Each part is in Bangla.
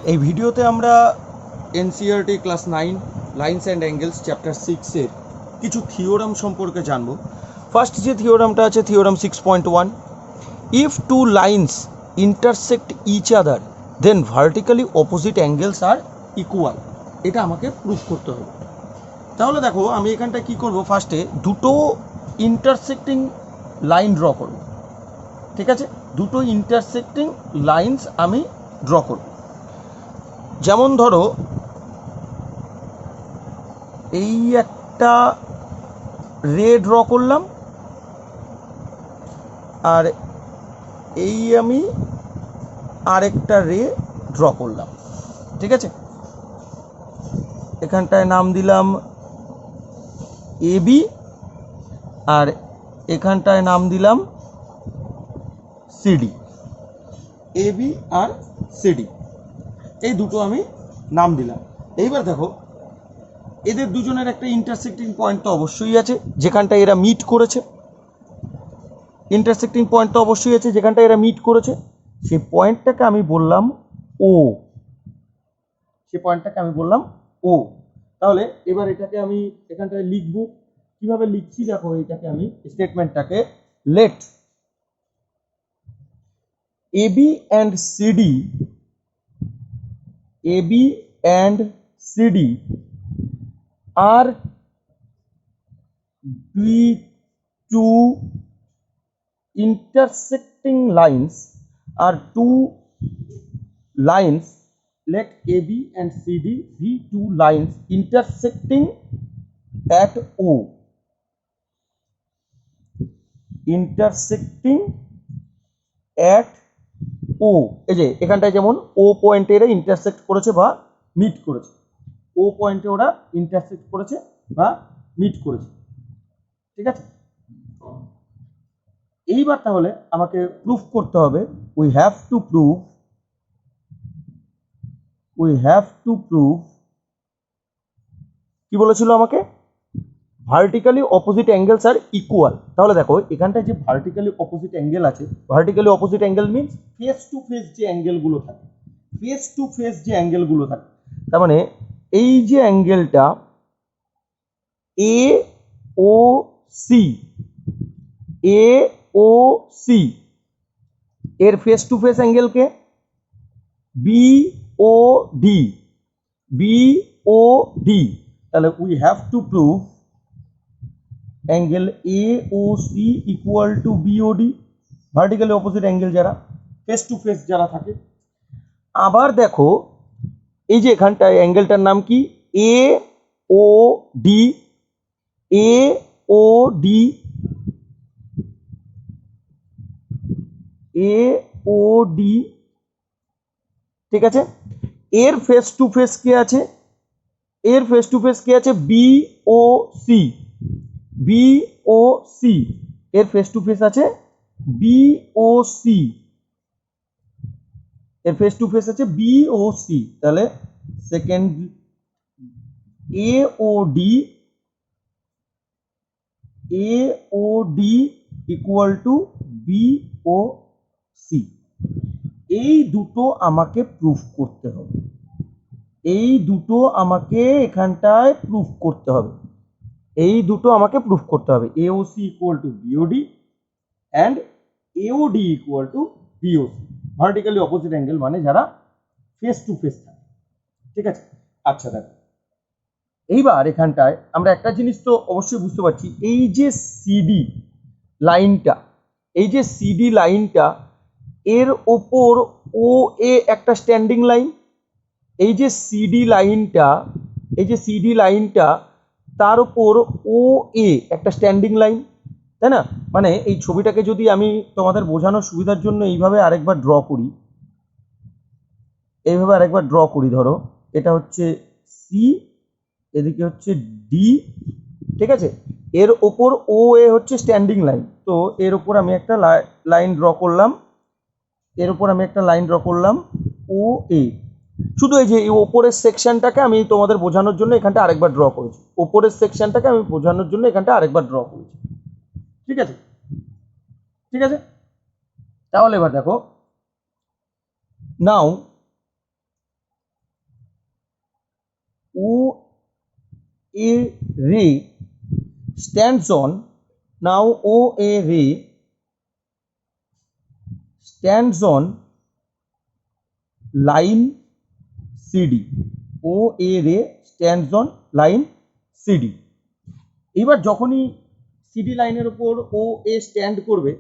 এই ভিডিওতে আমরা NCERT class 9 lines and angles chapter 6 এর কিছু থিওরাম সম্পর্কে জানব। ফার্স্ট যে থিওরামটা আছে theorem 6.1, if two lines intersect each other then vertically opposite angles are equal. এটা আমাকে প্রুফ করতে হবে। তাহলে দেখো আমি এখানটা কি করব, ফার্স্টে দুটো ইন্টারসেক্টিং লাইন ড্র করব। ঠিক আছে, দুটো ইন্টারসেক্টিং লাইন্স আমি ড্র করব। যেমন ধরো এই একটা রে ড্র করলাম, আর এই আমি আরেকটা রে ড্র করলাম। ঠিক আছে, এখানটায় নাম দিলাম এবি, আর এখানটায় নাম দিলাম সিডি। এবি আর সিডি এই দুটো আমি নাম দিলাম। এইবার দেখো এদের দুজনের একটা ইন্টারসেক্টিং পয়েন্ট তো অবশ্যই আছে যেখানটা এরা মিট করেছে। ইন্টারসেক্টিং পয়েন্ট তো অবশ্যই আছে যেখানটা এরা মিট করেছে। সেই পয়েন্টটাকে আমি বললাম ও। ও। তাহলে এবার এটাকে আমি এখানটায় লিখব। কিভাবে লিখছি দেখো, এটাকে আমি স্টেটমেন্টটাকে লেট এবি অ্যান্ড সিডি আর two intersecting lines are two lines. Let AB and CD be two lines intersecting at O. Intersecting at O. এই যে এখানটায় যেমন O পয়েন্টে এরা ইন্টারসেক্ট করেছে বা মিট করেছে। O পয়েন্টে ওরা ইন্টারসেক্ট করেছে বা মিট করেছে। ঠিক আছে, এইবার তাহলে আমাকে প্রুফ করতে হবে। উই হ্যাভ টু প্রুভ কি বলেছিল আমাকে, vertically opposite angles are equal. তাহলে দেখো এখানটায় যে ভার্টিক্যালি অপোজিট অ্যাঙ্গেল আছে, vertically opposite angle means face to face যে অ্যাঙ্গেলগুলো থাকে, তার মানে এই যে অ্যাঙ্গেলটা এ ও সি এর ফেস টু ফেস অ্যাঙ্গেলকে বিওডি। তাহলে we have to prove angle AOC equal to BOD, vertically opposite angle যারা ফেস টু ফেস যারা থাকে। আবার দেখো এই যে এখানটায় অ্যাঙ্গেলটার নাম কি এওডি। ঠিক আছে, এর ফেস টু ফেস কে আছে, বিওসি। এর ফেস টু ফেস আছে বিওসি। তাহলে second AOD equal to BOC. এই দুটো আমাকে প্রুফ করতে হবে, এখানটায় প্রুফ করতে হবে। AOC equal to BOD and AOD equal to BOC, vertically opposite angle মানে যারা ফেস টু ফেস থাকে। ঠিক আছে, আচ্ছা দেখো এইবার এখানটায় আমরা একটা জিনিস তো অবশ্যই বুঝতে পারছি, এই যে সিডি লাইনটা এর ওপর ও এ একটা স্ট্যান্ডিং লাইন। এই যে সিডি লাইনটা তার উপর ও এ একটা স্ট্যান্ডিং লাইন, তাই না? মানে এই ছবিটাকে যদি আমি তোমাদের বোঝানোর সুবিধার জন্য এইভাবে আরেকবার ড্র করি, ধরো এটা হচ্ছে সি, এদিকে হচ্ছে ডি। ঠিক আছে, এর ওপর ও এ হচ্ছে স্ট্যান্ডিং লাইন। তো এর ওপর আমি একটা লাইন ড্র করলাম, ও এ। শুধু এই যে এই ওপরের সেকশনটাকে আমি তোমাদের বোঝানোর জন্য এখানটা আরেকবার ড্র করেছি। ঠিক আছে, তাহলে এবার দেখো, নাও OA ray stands on, now OA ray stands on line CD. OA ray stands on line CD. এবার যখনই সিডি লাইনের উপর OA স্ট্যান্ড করবে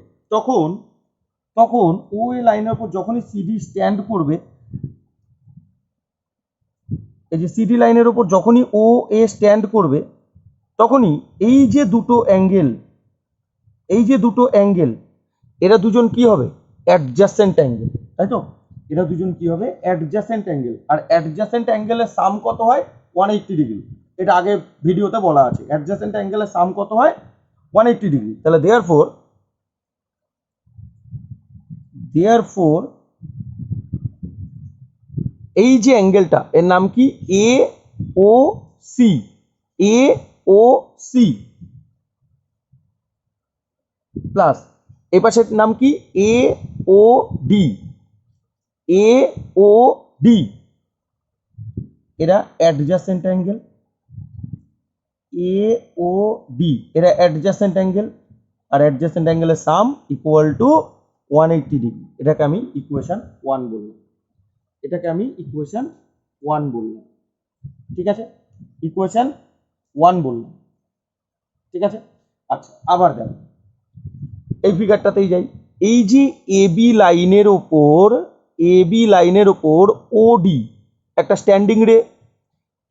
তখন OA লাইনের উপর যখনই সিডি স্ট্যান্ড করবে, এই যে সিডি লাইনের উপর যখনই OA স্ট্যান্ড করবে তখনই এই যে দুটো অ্যাঙ্গেল এরা দুজন কি হবে? অ্যাডজাসেন্ট অ্যাঙ্গেল, তাই তো? এরা দুজন কি হবে? Adjacent angle. আর অ্যাডজাসেন্ট অ্যাঙ্গেলের সাম কত হয়? 180 ডিগ্রি। এটা আগে ভিডিওতে বলা আছে, অ্যাডজাসেন্ট অ্যাঙ্গেলের সাম কত হয়? 180 ডিগ্রি। তাহলে দেয়ারফোর এই যে অ্যাঙ্গেলটা এর নাম কি? AOC। AOC প্লাস এই পাশের নাম কি? AOD। AOD এরা অ্যাডজাসেন্ট অ্যাঙ্গেল। AOD এরা অ্যাডজাসেন্ট অ্যাঙ্গেল, আর অ্যাডজাসেন্ট অ্যাঙ্গেলের সাম ইকুয়াল টু 180 ডিগ্রি। এটাকে আমি ইকুয়েশন 1 বললাম। ঠিক আছে, ইকুয়েশন 1 বললাম। ঠিক আছে, আচ্ছা আবার দেখো এই ফিগারটাতেই যাই। এই যে এবি লাইনের ওপর OD একটা স্ট্যান্ডিং রে,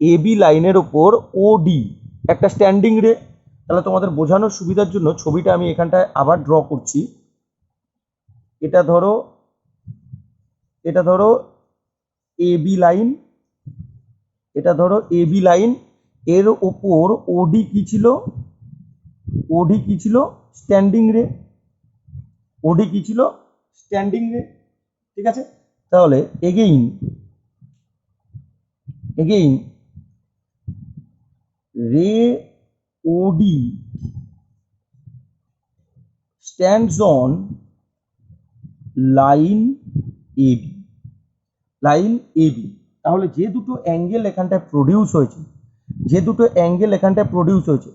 এবি লাইনের ওপর OD একটা স্ট্যান্ডিং রে। তাহলে তোমাদের বোঝানোর সুবিধার জন্য ছবিটা আমি এখানটায় আবার ড্র করছি। এটা ধরো এবি লাইন, এর ওপর OD কি ছিল? স্ট্যান্ডিং রে। ঠিক আছে, তাহলে এগেইন রে OD stands on line AB। তাহলে যে দুটো অ্যাঙ্গেল এখানটায় প্রডিউস হয়েছে,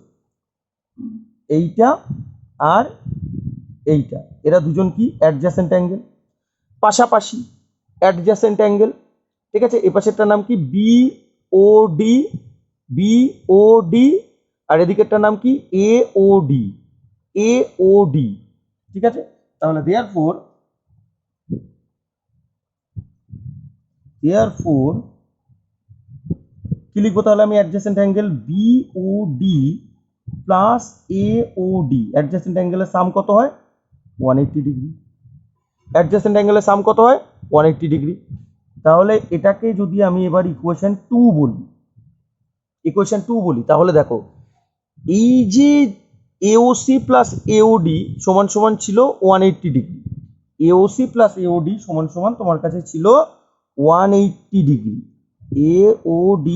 এইটা আর এইটা, এরা দুজন কি? অ্যাডজাসেন্ট অ্যাঙ্গেল, পাশাপাশি অ্যাডজাসেন্ট অ্যাঙ্গেল। ঠিক আছে, এ পাশেরটার নাম কি? BOD আর এদিকেরটার নাম কি? AOD। ঠিক আছে, তাহলে দেয়ারফোর কি লিখবো তাহলে আমি? Adjacent angle BOD plus AOD, adjacent অ্যাঙ্গেলের সাম কত হয়? 180 ডিগ্রি। অ্যাডজাসেন্ট অ্যাঙ্গেলের সাম কত হয়? 180 ডিগ্রি। তাহলে এটাকে যদি আমি এবার ইকুয়েশন 2 বলি, তাহলে দেখো এই যে AOC প্লাস AOD সমান সমান ছিল 180 ডিগ্রি। AOC প্লাস AOD সমান সমান তোমার কাছে ছিল 180 ডিগ্রি। AOD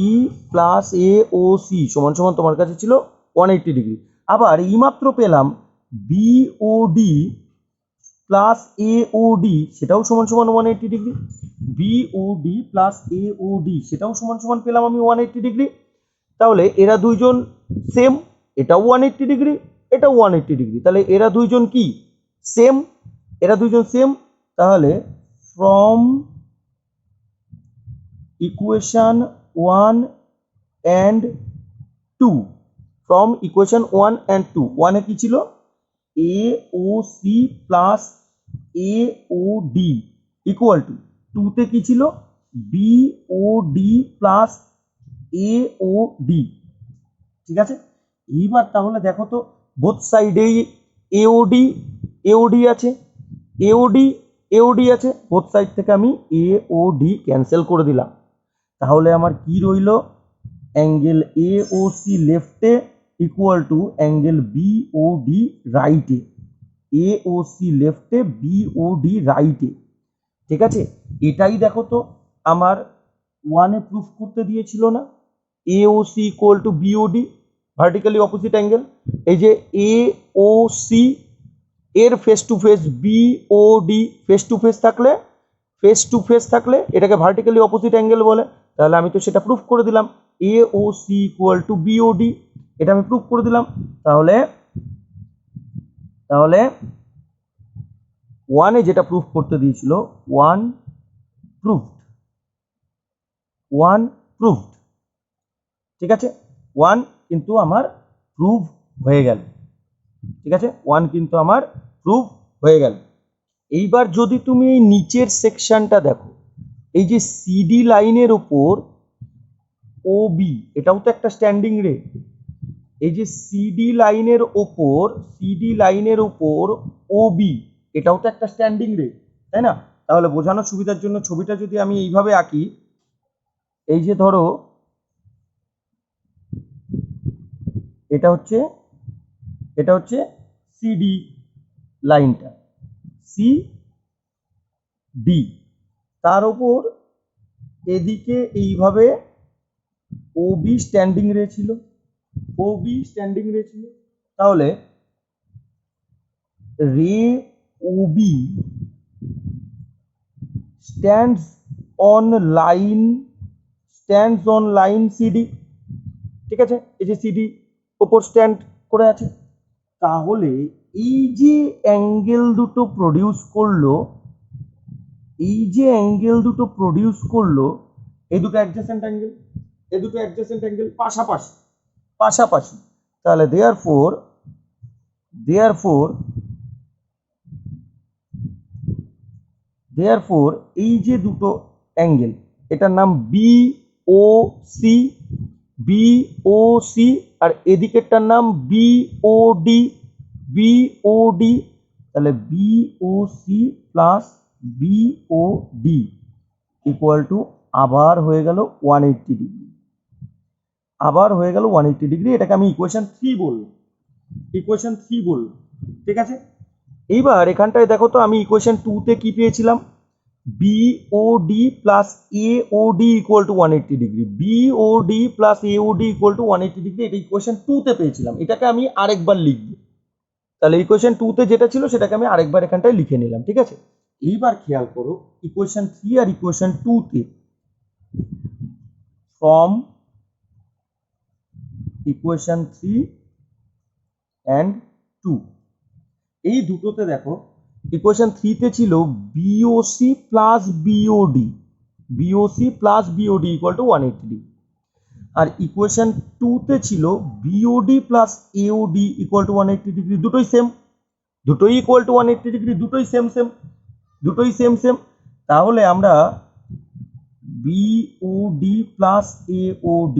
প্লাস AOC সমান সমান তোমার কাছে ছিল 180 ডিগ্রি। আবার এইমাত্র পেলাম BOD প্লাস AOD, সেটাও সমান সমান 180 ডিগ্রি। BOD প্লাস AOD সেটাও সমান সমান পেলাম আমি 180 ডিগ্রি। তাহলে এরা দুইজন সেম, এটাও 180 ডিগ্রি, এটাও 180 ডিগ্রি। তাহলে এরা দুইজন কি? সেম। তাহলে ফ্রম ইকুয়েশন 1 and 2, ওয়ানে কি ছিল? AOC plus AOD equal to 2তে কি ছিল? BOD plus AOD। ঠিক আছে, এইবার তাহলে দেখো তো বোথ সাইডেই AOD আছে, বোথ সাইড থেকে আমি AOD ক্যান্সেল করে দিলাম। তাহলে আমার কি রইল? অ্যাঙ্গেল AOC লেফটে ইকুয়াল টু অ্যাঙ্গেল BOD রাইটে। AOC লেফটে, BOD রাইটে। ঠিক আছে, এটাই দেখো তো আমার 1-এ প্রুফ করতে দিয়েছিল না? AOC equal to BOD, vertically opposite angle. এই যে AOC এর face to face BOD, face to face থাকলে এটাকে ভার্টিক্যালি অপোজিট অ্যাঙ্গেল বলে। তাহলে আমি তো সেটা প্রুফ করে দিলাম। AOC ইকুয়াল টু BOD, এটা আমি প্রুভ করে দিলাম। তাহলে তাহলে 1 এ যেটা প্রুভ করতে দিয়েছিল 1 প্রুভড, ঠিক আছে, 1 কিন্তু আমার প্রুভ হয়ে গেল, ঠিক আছে, 1 কিন্তু আমার প্রুভ হয়ে গেল। এইবার যদি তুমি এই নিচের সেকশনটা দেখো, এই যে সিডি লাইনের ওপর OB, এটাও তো একটা স্ট্যান্ডিং রে, এই যে সিডি লাইনের ওপর OB, এটাও তো একটা স্ট্যান্ডিং রে, তাই না? তাহলে বোঝানোর সুবিধার জন্য ছবিটা যদি আমি এইভাবে আঁকি, এই যে ধরো এটা হচ্ছে সিডি লাইনটা, সিডি, তার ওপর এদিকে এইভাবে OB স্ট্যান্ডিং রে ছিল, তাহলে রে OB stands on line CD, ঠিক আছে, এই যে সিডি ওপর স্ট্যান্ড করে আছে। তাহলে এই যে অ্যাঙ্গেল দুটো প্রডিউস করলো, এই দুটো অ্যাডজেসেন্ট অ্যাঙ্গেল পাশাপাশি, তাহলে দেয়ারফোর এই যে দুটো অ্যাঙ্গেল, এটার নাম BOC, আর এদিকেরটার নাম BOD, তাহলে BOC plus BOD equal two আবার হয়ে গেল 180 ডিগ্রি, এটাকে আমি ইকুয়েশন 3 বললাম, ঠিক আছে। এইবার এখানটায় দেখো তো আমি ইকুয়েশন 2 তে কি পেয়েছিলাম, BOD plus AOD equal to 180 degree, BOD plus AOD equal to 180 degree, এটা ইকুয়েশন 2 তে পেয়েছিলাম। এটাকে আমি আরেকবার লিখব, তাহলে ইকুয়েশন 2 তে যেটা ছিল সেটাকে আমি আরেকবার এখানটায় লিখে নিলাম, ঠিক আছে। এইবার খেয়াল করো ইকুয়েশন 3 আর ইকুয়েশন 2 তে, ফ্রম ইকুয়েশন 3 অ্যান্ড 2, এই দুটোতে দেখো ইকুয়েশন 3 তে ছিল BOC plus BOD equal to 180 degree, আর ইকুয়েশন 2 তে ছিল BOD plus AOD equal to 180 degree, দুটোই সেম, দুটোই ইকুয়াল টু 180 ডিগ্রি, দুটোই সেম। তাহলে আমরা BOD plus AOD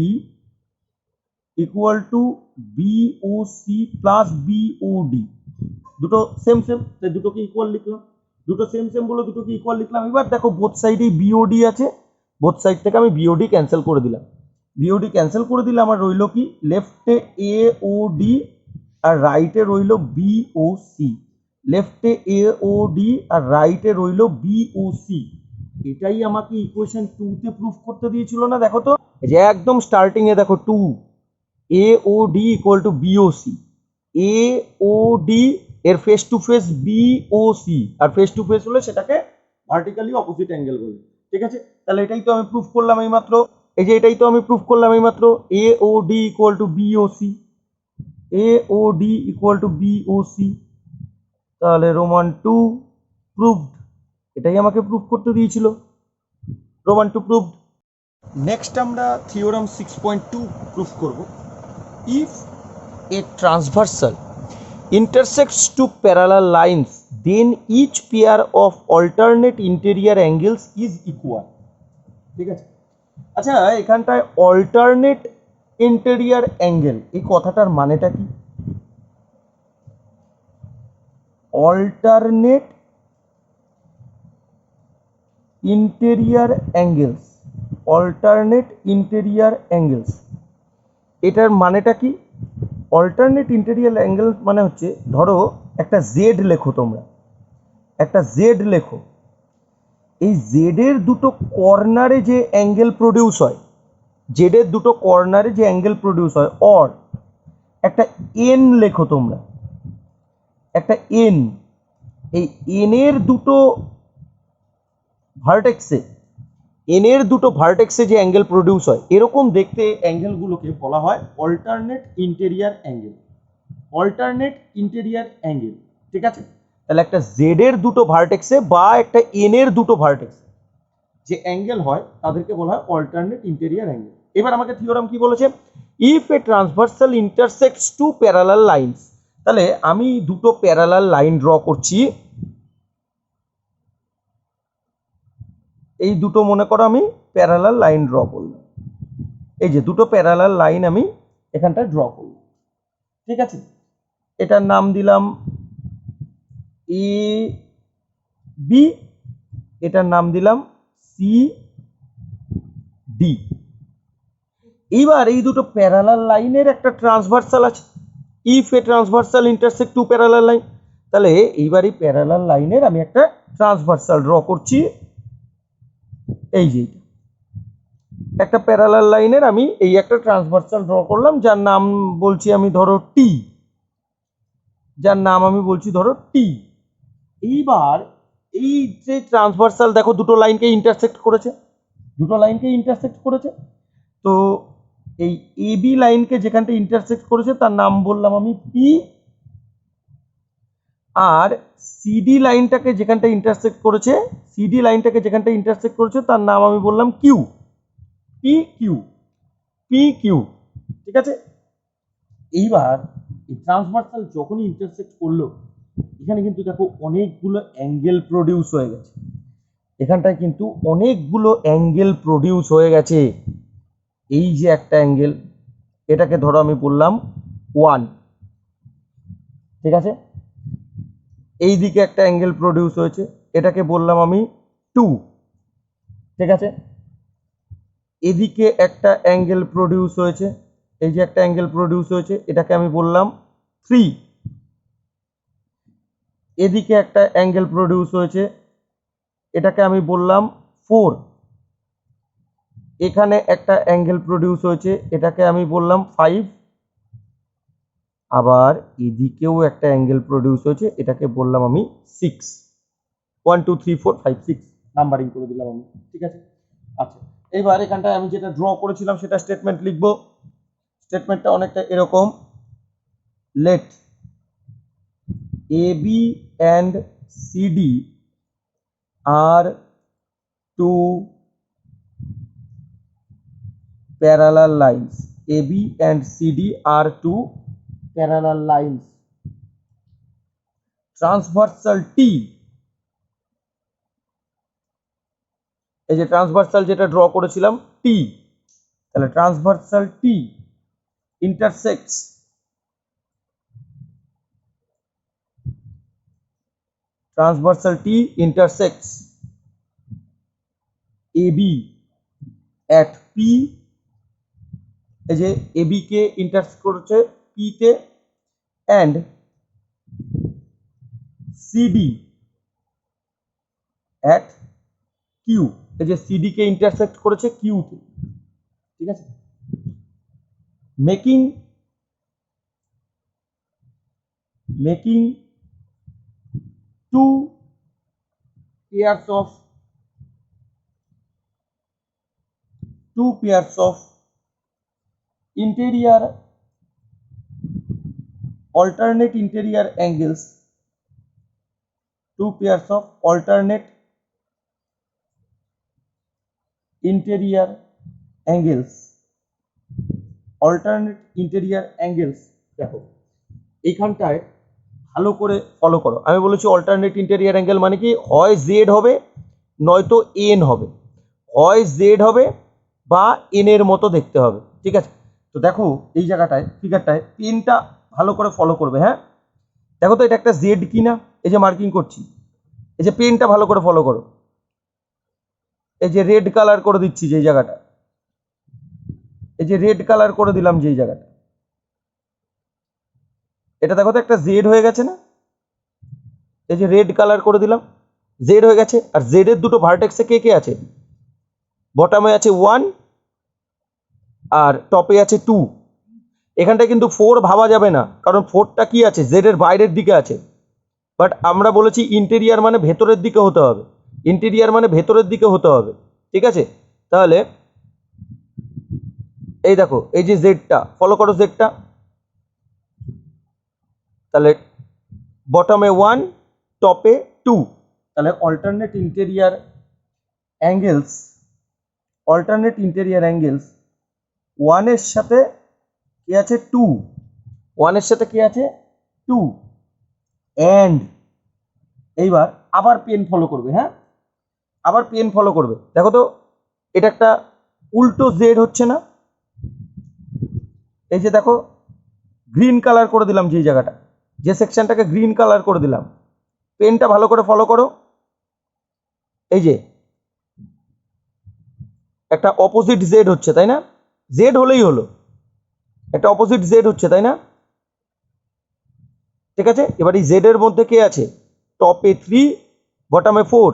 equal to BOC plus BOD, দুটো সেম, তাই দুটোকে ইকুয়াল লিখলাম, দুটো সেম বলে দুটোকে ইকুয়াল লিখলাম। এবার দেখো বোথ সাইডেই BOD আছে, বোথ সাইড থেকে আমি BOD ক্যান্সেল করে দিলাম, আমার রইল কি, লেফটে AOD আর রাইটে রইল BOC, এটাই আমাকে ইকুয়েশন 2 তে প্রুফ করতে দিয়েছিল না। দেখো তো যে একদম স্টার্টিং এ দেখো 2 AOD equal to BOC, AOD এর ফেস টু ফেস BOC, আর ফেস টু ফেস হলে সেটাকে ভার্টিক্যালি অপোজিট অ্যাঙ্গেল বলে, ঠিক আছে। তাহলে এটাই তো আমি প্রুফ করলাম এইমাত্র, AOD ইকুয়াল টু BOC, তাহলে রোমান 2 প্রুভড, এটাই আমাকে প্রুফ করতে দিয়েছিল, রোমান 2 প্রুভড। নেক্সট আমরা থিওরাম 6.2 প্রুফ করব। If a transversal intersects two parallel lines, then each pair of alternate interior angles is equal, ঠিক আছে। আচ্ছা, এখানটায় alternate interior angle, এই কথাটার মানেটা কি? alternate interior angles, এটার মানেটা কি? অল্টারনেট ইন্টেরিয়র অ্যাঙ্গেল মানে হচ্ছে, ধরো একটা জেড লেখো, তোমরা একটা জেড লেখো, এই জেডের দুটো কর্নারে যে অ্যাঙ্গেল প্রডিউস হয়, অর একটা এন লেখো তোমরা, একটা এন, এই এনের দুটো ভার্টেক্সে এন এর দুটো ভার্টেক্সে যে অ্যাঙ্গেল প্রডিউস হয় এরকম দেখতে অ্যাঙ্গেলগুলোকে বলা হয় alternate interior angle. Alternate interior angle, ঠিক আছে। তাহলে একটা জেড এর দুটো ভার্টেক্সে বা একটা এন এর দুটো ভার্টেক্সে যে অ্যাঙ্গেল হয় তাদেরকে বলা হয় অল্টারনেট ইন্টেরিয়ার অ্যাঙ্গেল। এবার আমাকে থিওরাম কি বলেছে, if a transversal intersects two parallel lines, তাহলে আমি দুটো প্যারালাল লাইন ড্র করছি, এই দুটো মনে করো আমি প্যারালাল লাইন ড্র করলাম, এই যে দুটো প্যারালাল লাইন আমি এখানটায় ড্র করলাম, ঠিক আছে। এটার নাম দিলাম এ বি, এটার নাম দিলাম সি ডি। এইবার এই দুটো প্যারালাল লাইনের একটা ট্রান্সভার্সাল আছে, if a transversal intersect two parallel line, তাহলে এইবার এই প্যারালাল লাইনের আমি একটা ট্রান্সভার্সাল ড্র করছি, এই যে একটা প্যারালাল লাইনের আমি এই একটা ট্রান্সভার্সাল ড্র করলাম, যার নাম বলছি আমি ধরো টি, যার নাম আমি বলছি ধরো টি। এইবার এই যে ট্রান্সভার্সাল দেখো দুটো লাইনকে ইন্টারসেক্ট করেছে, দুটো লাইনকে ইন্টারসেক্ট করেছে, তো এই এ বি লাইনকে যেখানটা ইন্টারসেক্ট করেছে তার নাম বললাম আমি পি, আর সিডি লাইনটাকে যেখানটা ইন্টারসেক্ট করেছে, সিডি লাইনটাকে যেখানটা ইন্টারসেক্ট করেছে তার নাম আমি বললাম Q, P Q, P Q, ঠিক আছে। এইবার এই ট্রান্সভার্সাল যখনই ইন্টারসেক্ট করলো এখানে কিন্তু দেখো অনেকগুলো অ্যাঙ্গেল প্রডিউস হয়ে গেছে, এখানটায় কিন্তু অনেকগুলো অ্যাঙ্গেল প্রডিউস হয়ে গেছে। এই যে একটা অ্যাঙ্গেল, এটাকে ধরো আমি বললাম 1, ঠিক আছে। এই দিকে একটা অ্যাঙ্গেল প্রডিউস হয়েছে, এটাকে বললাম আমি 2, ঠিক আছে। এদিকে একটা অ্যাঙ্গেল প্রডিউস হয়েছে, এই যে একটা অ্যাঙ্গেল প্রডিউস হয়েছে, এটাকে আমি বললাম 3। এদিকে একটা অ্যাঙ্গেল প্রডিউস হয়েছে, এটাকে আমি বললাম 4। এখানে একটা অ্যাঙ্গেল প্রডিউস হয়েছে, এটাকে আমি বললাম 5। আবার এদিকেও একটা অ্যাঙ্গেল প্রডিউস হয়েছে, এটাকে বললাম আমি 6। 1 2 3 4 5 6 নাম্বারিং করে দিলাম আমি, ঠিক আছে। আচ্ছা, এবার এখানটায় আমি যেটা ড্র করেছিলাম সেটা স্টেটমেন্ট লিখবো। স্টেটমেন্টটা অনেকটা এরকম, let A B and CD are two parallel lines, AB and CD are two parallel lines. Transversal T, এই যে ট্রান্সভার্সাল যেটা ড্র করেছিলাম T, তাহলে transversal T intersects AB at P, এই যে AB কে ইন্টারসেক্ট করেছে P তে, and CD at Q, এই যে CD কে ইন্টারসেক্ট করেছে Q তে, ঠিক আছে। Making two pairs of interior alternate interior angles, two pairs of alternate interior angles, alternate interior angles। দেখো এইখানটায় ভালো করে ফলো করো, আমি বলেছি অল্টারনেট ইন্টেরিয়ার অ্যাঙ্গেল মানে কি, হয় জেড হবে নয়তো এন হবে, হয় জেড হবে বা এন এর মতো দেখতে হবে, ঠিক আছে। তো দেখো এই জায়গাটায় ফিগারটায় পেনটা ভালো করে ফলো করবে, হ্যাঁ। দেখো তো এটা একটা জেড কিনা, এই যে মার্কিং করছি, এই যে পেনটা ভালো করে ফলো করো, এই যে রেড কালার করে দিচ্ছি যেই জায়গাটা, এই যে রেড কালার করে দিলাম যেই জায়গাটা, এটা দেখো তো একটা জেড হয়ে গেছে না, এই যে রেড কালার করে দিলাম, জেড হয়ে গেছে। আর জেড এর দুটো ভার্টেক্সে কে কে আছে, বটমে আছে 1 আর টপে আছে 2। এখানটায় কিন্তু 4 ভাবা যাবে না, কারণ 4টা কি আছে, জেড এর বাইরের দিকে আছে। বাট আমরা বলেছি ইন্টেরিয়ার মানে ভেতরের দিকে হতে হবে, ইন্টেরিয়ার মানে ভেতরের দিকে হতে হবে, ঠিক আছে, তাহলে এই দেখো এই যে জেডটা, ফলো করো জেডটা, তাহলে বটমে 1, টপে 2, তাহলে অল্টারনেট ইন্টেরিয়ার অ্যাঙ্গেলস 1 এর সাথে কি আছে 2, 1 এর সাথে কি আছে 2, অ্যান্ড এইবার আবার পেন ফলো করবে। হ্যাঁ, আবার পেন ফলো করবে। দেখো তো এটা একটা উল্টো জেড হচ্ছে না? এই যে দেখো গ্রিন কালার করে দিলাম, যে জায়গাটা, যে সেকশনটাকে গ্রিন কালার করে দিলাম, পেনটা ভালো করে ফলো করো। এই যে একটা অপোজিট জেড হচ্ছে, তাই না? জেড হলেই হলো, একটা অপোজিট জেড হচ্ছে, তাই না? ঠিক আছে, এবার এই জেড এর মধ্যে কে আছে? টপে 3, বটমে 4,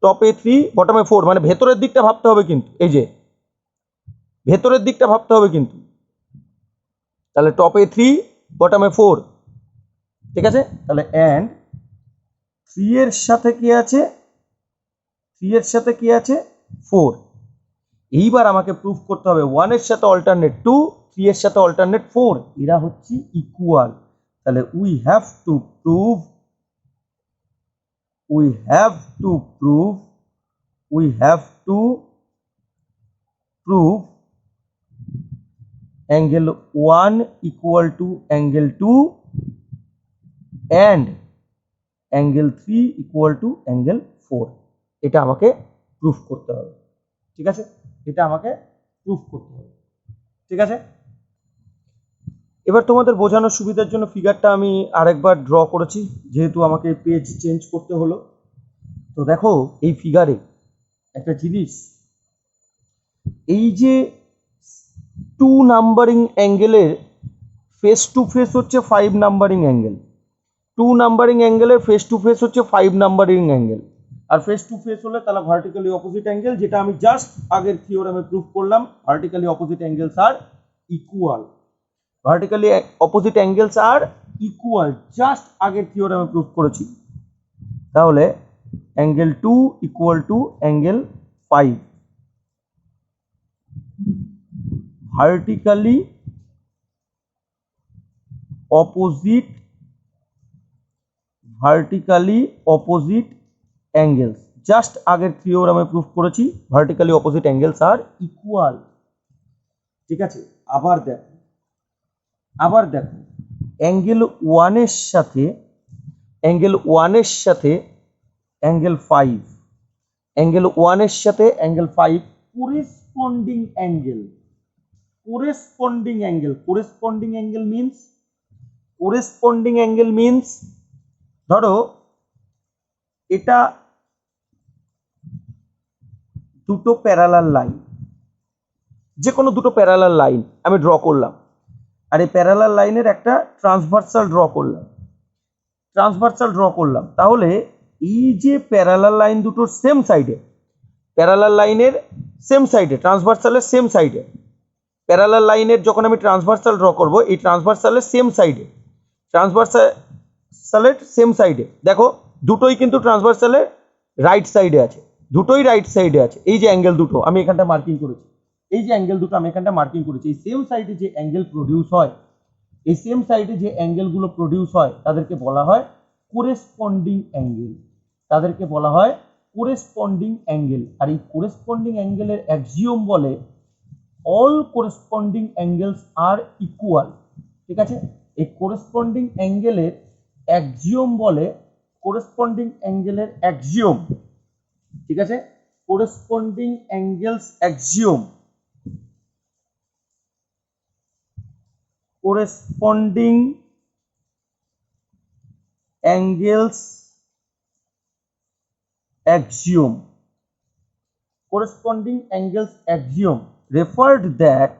টপে 3, বটমে 4, মানে ভেতরের দিকটা ভাবতে হবে কিন্তু, এই যে ভেতরের দিকটা ভাবতে হবে কিন্তু। তাহলে টপে 3, বটমে 4, ঠিক আছে, তাহলে অ্যান্ড 3 এর সাথে কি আছে? 3 এর সাথে কি আছে? 4। এইবার আমাকে প্রুফ করতে হবে 1 এর সাথে অল্টারনেট 2, 3 এর সাথে অল্টারনেট 4, এরা হচ্ছে ইকুয়াল। তাহলে we have to prove angle 1 equal to angle 2 and angle 3 equal to angle 4। এটা আমাকে প্রুফ করতে হবে। ঠিক আছে, এটা আমাকে প্রুফ করতে হবে। ঠিক আছে, এবার তোমাদের বোঝানোর সুবিধার জন্য ফিগারটা আমি আরেকবার ড্র করেছি, যেহেতু আমাকে পেজ চেঞ্জ করতে হলো। তো দেখো এই ফিগারে একটা জিনিস, এই যে 2 নাম্বারিং অ্যাঙ্গেলের ফেস টু ফেস হচ্ছে 5 নাম্বারিং অ্যাঙ্গেল, 2 নাম্বারিং অ্যাঙ্গেলের ফেস টু ফেস হচ্ছে 5 নাম্বারিং অ্যাঙ্গেল, আর ফেস টু ফেস হলে তাহলে ভার্টিক্যালি অপোজিট অ্যাঙ্গেল, যেটা আমি জাস্ট আগের থিওরামে প্রুফ করলাম, vertically opposite angles are equal. Vertically opposite angles are equal, just আগের থিওরামে প্রুফ করেছি। তাহলে angle 2 equal to angle 5, vertically opposite angles, just আগের থিওরামে প্রুফ করেছি vertically opposite angles are equal. ঠিক আছে, আবার দেখো অ্যাঙ্গেল 1 এর সাথে অ্যাঙ্গেল 5, অ্যাঙ্গেল 1 এর সাথে angle 5 corresponding angle. Corresponding angle means ধরো এটা দুটো প্যারালাল লাইন, যে কোনো দুটো প্যারালাল লাইন আমি ড্র করলাম, আর এই প্যারালাল লাইনের একটা ট্রান্সভার্সাল ড্র করলাম। তাহলে এই যে প্যারালাল লাইন দুটোর সেম সাইডে, প্যারালাল লাইনের সেম সাইডে, ট্রান্সভার্সালের সেম সাইডে, প্যারালাল লাইনের যখন আমি ট্রান্সভার্সাল ড্র করব, এই ট্রান্সভার্সালের সেম সাইডে দেখো দুটোই কিন্তু ট্রান্সভার্সালের রাইট সাইডে আছে, এই যে অ্যাঙ্গেল দুটো আমি এখানটা মার্কিং করেছি, এই সেম সাইডে যে অ্যাঙ্গেল প্রডিউস হয়, এই সেম সাইডে যে অ্যাঙ্গেলগুলো প্রডিউস হয় তাদেরকে বলা হয় কোরেসপন্ডিং অ্যাঙ্গেল। আর এই কোরেসপন্ডিং অ্যাঙ্গেলের অ্যাক্সিওম বলে all corresponding angles are equal. ঠিক আছে, এই কোরেসপন্ডিং অ্যাঙ্গেলের অ্যাক্সিওম বলে ঠিক আছে, corresponding angles axiom, corresponding angles axiom referred that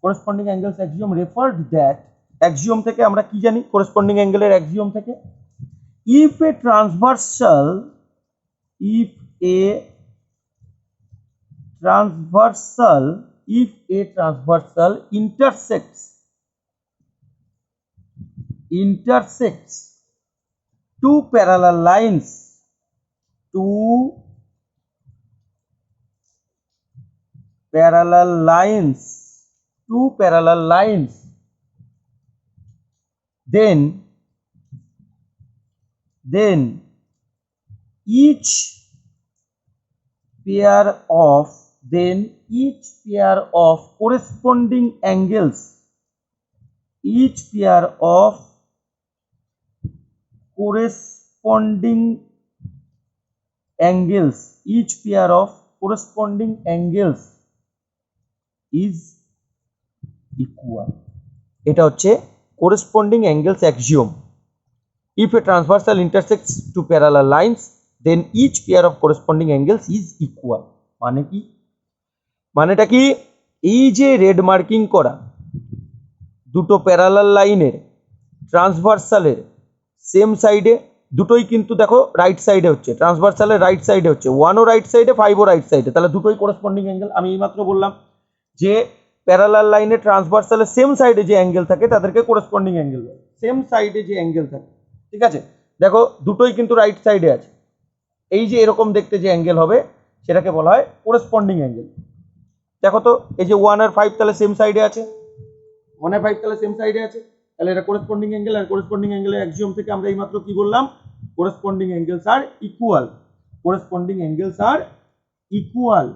corresponding angles axiom referred that axiom থেকে আমরা কি জানি corresponding angle এর axiom থেকে, if a transversal intersects two parallel lines, two parallel lines, then each pair of corresponding angles, each pair of corresponding angles is equal. এটা হচ্ছে corresponding angles axiom. If a transversal intersects two parallel lines, then each pair of corresponding angles is equal. মানে কি? মানেটা কি? এই যে রেড মার্কিং করা দুটো প্যারালাল লাইনের ট্রান্সভার্সালের সেম সাইডে, দুটোই কিন্তু দেখো রাইট সাইডে হচ্ছে, ট্রান্সভার্সালের রাইট সাইডে হচ্ছে, 1ও রাইট সাইডে 5ও রাইট সাইডে, তাহলে দুটোই করেসপন্ডিং অ্যাঙ্গেল। আমি এইমাত্র বললাম যে প্যারালাল লাইনে ট্রান্সভার্সালের সেম সাইডে যে অ্যাঙ্গেল থাকে তাদেরকে করেসপন্ডিং অ্যাঙ্গেল বলে। সেম সাইডে যে অ্যাঙ্গেল থাকে, ঠিক আছে, দেখো দুটোই কিন্তু রাইট সাইডে আছে, এই যে এরকম দেখতে যে অ্যাঙ্গেল হবে সেটাকে বলা হয় করেসপন্ডিং অ্যাঙ্গেল। দেখো তো এই যে 1 আর 5 তাহলে সেম সাইডে আছে, 1 আর 5 তাহলে সেম সাইডে আছে, তাহলে এটা করেসপন্ডিং অ্যাঙ্গেল। আর করেসপন্ডিং অ্যাঙ্গেলের অ্যাক্সিওম থেকে আমরা এইমাত্র কি বললাম? Corresponding angles are equal, corresponding angles are equal.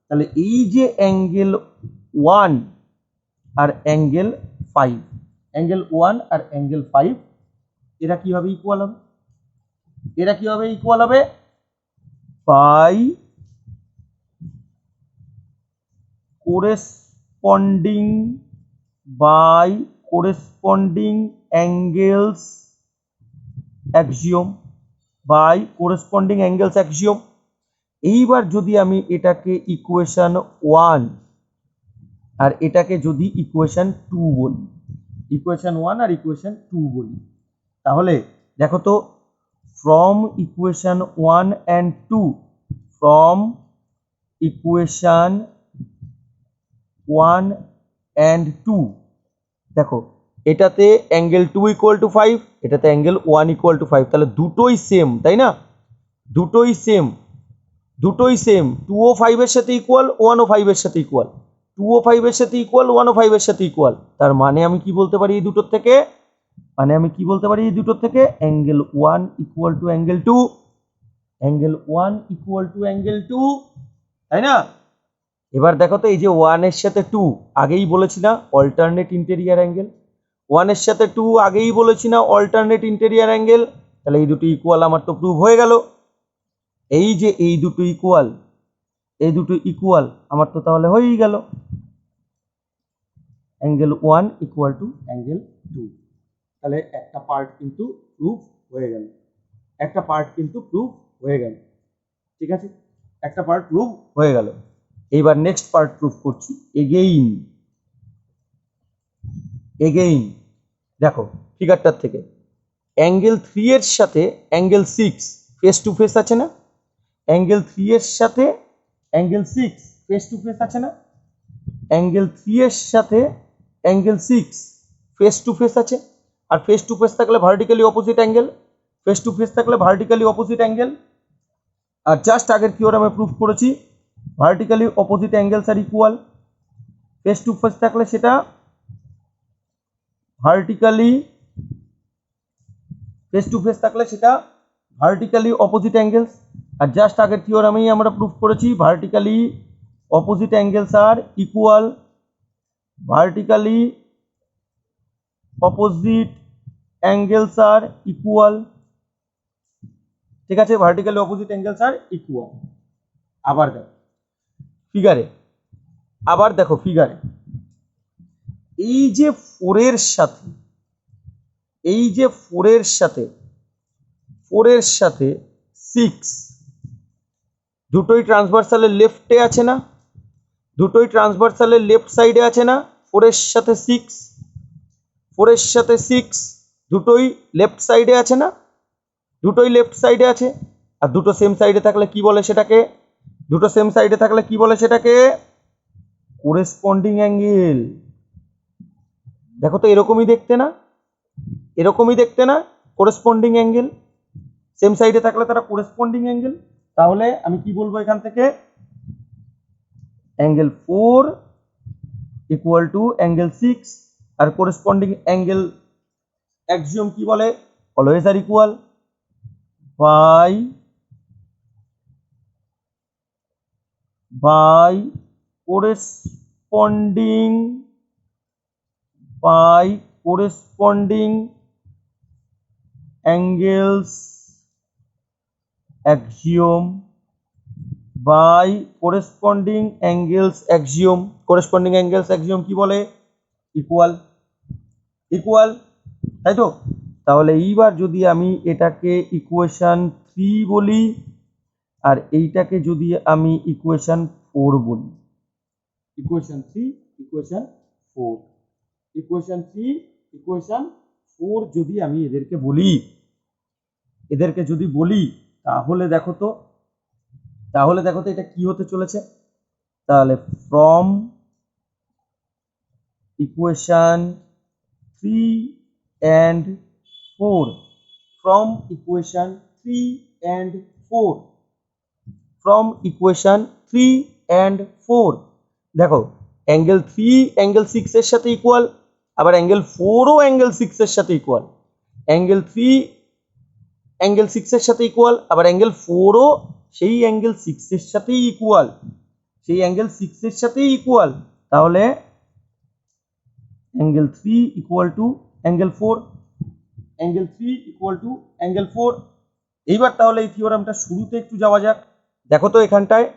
তাহলে এই যে অ্যাঙ্গেল 1 আর অ্যাঙ্গেল 5, অ্যাঙ্গেল 1 আর অ্যাঙ্গেল 5 এরা কি হবে? ইকুয়াল হবে। এরা কি হবে? ইকুয়াল হবে by corresponding angles axiom, by corresponding angles axiom। এইবার যদি আমি এটাকে ইকুয়েশন 1 আর এটাকে যদি ইকুয়েশন 2 বলি, ইকুয়েশন 1 আর ইকুয়েশন 2 বলি, তাহলে দেখো তো from equation 1 and 2, from equation 1 and 2, দেখো এটাতে অ্যাঙ্গেল 2 ইকুয়াল টু 5, এটাতে অ্যাঙ্গেল 1 ইকুয়াল টু 5, তাহলে দুটোই সেম, তাই না? দুটোই সেম, 2 ও 5 এর সাথে ইকুয়াল, 1 ও 5 এর সাথে ইকুয়াল, 2 ও 5 এর সাথে ইকুয়াল, 1 ও 5 এর সাথে ইকুয়াল। তার মানে আমি কি বলতে পারি এই দুটোর থেকে? Angle 1 equal to angle 2, angle 1 equal to angle 2, তাই না? এবার দেখো তো এই যে 1 এর সাথে 2 আগেই বলেছি না অল্টারনেট ইন্টেরিয়র অ্যাঙ্গেল, 1 এর সাথে 2 আগেই বলেছি না অল্টারনেট ইন্টেরিয়র অ্যাঙ্গেল, তাহলে এই দুটো ইকুয়াল আমার তো প্রুভ হয়ে গেল। এই যে এই দুটো ইকুয়াল আমার তো তাহলে হয়েই গেল, অ্যাঙ্গেল 1 ইকুয়াল টু অ্যাঙ্গেল 2। তাহলে একটা পার্ট কিন্তু প্রুভ হয়ে গেল, ঠিক আছে, একটা পার্ট প্রুভ হয়ে গেল। এইবার নেক্সট পার্ট প্রুভ করছি। এগেইন দেখো ফিগারটার থেকে অ্যাঙ্গেল 3 এর সাথে অ্যাঙ্গেল 6 ফেস টু ফেস আছে না? অ্যাঙ্গেল 3 এর সাথে অ্যাঙ্গেল 6 ফেস টু ফেস আছে না? অ্যাঙ্গেল 3 এর সাথে অ্যাঙ্গেল 6 ফেস টু ফেস আছে। আর ফেস টু ফেস থাকলে ভার্টিক্যালি অপোজিট অ্যাঙ্গেল, আর জাস্ট আগের থিওরামে প্রুফ করেছি vertically opposite angles are equal. Face to face থাকলে সেটা ভার্টিক্যালি অপোজিট অ্যাঙ্গেলস, আর জাস্ট আগের থিওরামেই আমরা প্রুফ করেছি vertically opposite angles are equal, ঠিক আছে, vertically opposite angles are equal. আবার দেখো ফিগারে এই যে 4 এর সাথে 6 দুটোই ট্রান্সভার্সালের লেফটে আছে না? দুটোই ট্রান্সভার্সালের লেফট সাইডে আছে না? 4 এর সাথে 6 দুটোই লেফট সাইডে আছে না? দুটোই লেফট সাইডে আছে। আর দুটো সেম সাইডে থাকলে কি বলে সেটাকে? Corresponding angle. দেখো তো এরকমই দেখতে না করেসপন্ডিং অ্যাঙ্গেল। সেম সাইডে থাকলে তারা করেসপন্ডিং অ্যাঙ্গেল। তাহলে আমি কি বলবো এখান থেকে, অ্যাঙ্গেল 4 ইকুয়াল টু অ্যাঙ্গেল 6, আর করেসপন্ডিং অ্যাঙ্গেল অ্যাক্সিওম কি বলে, always are equal by corresponding angles axiom corresponding angles axiom কি বলে, ইকুয়াল, তাই তো। তাহলে এইবার যদি আমি এটাকে ইকুয়েশন 3 বলি আর এইটাকে যদি আমি ইকুয়েশন 4 বলি, ইকুয়েশন 3 ইকুয়েশন 4 যদি আমি এদেরকে বলি, তাহলে দেখো তো এটা কি হতে চলেছে। তাহলে from equation 3 and 4, from equation 3 and 4 দেখো অ্যাঙ্গেল 3 অ্যাঙ্গেল 6 এর সাথে ইকুয়াল, আবার অ্যাঙ্গেল 4 ও অ্যাঙ্গেল 6 এর সাথে ইকুয়াল, অ্যাঙ্গেল 3 অ্যাঙ্গেল 6 এর সাথে ইকুয়াল, আবার অ্যাঙ্গেল 4 ও সেই অ্যাঙ্গেল 6 এর সাথেই ইকুয়াল, তাহলে অ্যাঙ্গেল 3 ইকুয়াল টু অ্যাঙ্গেল 4, এইবার তাহলে এই থিওরামটা শুরুতে একটু যাওয়া যাক। দেখো তো এখানটায়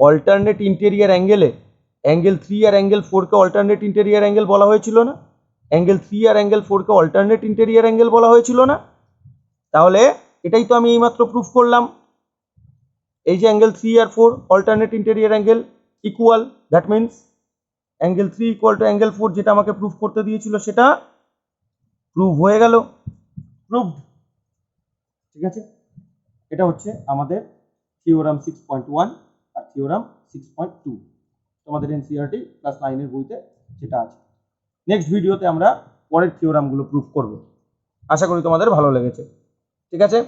অল্টারনেট ইন্টেরিয়র অ্যাঙ্গেলে অ্যাঙ্গেল 3 আর অ্যাঙ্গেল 4 কে অল্টারনেট ইন্টেরিয়র অ্যাঙ্গেল বলা হয়েছিল না, অ্যাঙ্গেল 3 আর অ্যাঙ্গেল 4 কে অল্টারনেট ইন্টেরিয়র অ্যাঙ্গেল বলা হয়েছিল না। তাহলে এটাই তো আমি এইমাত্র প্রুফ করলাম, এই যে অ্যাঙ্গেল 3 আর 4 alternate interior angle equal, that means angle 3 equal to angle 4, যেটা আমাকে প্রুফ করতে দিয়েছিল সেটা প্রুভ হয়ে গেল, প্রুভড। ঠিক আছে, এটা হচ্ছে আমাদের থিওরাম 6.1 আর থিওরাম 6.2, তোমাদের এনসিইআরটি ক্লাস 9 এর বইতে যেটা আছে। নেক্সট ভিডিওতে আমরা পরের থিওরামগুলো প্রুফ করব। আশা করি তোমাদের ভালো লেগেছে। ঠিক আছে।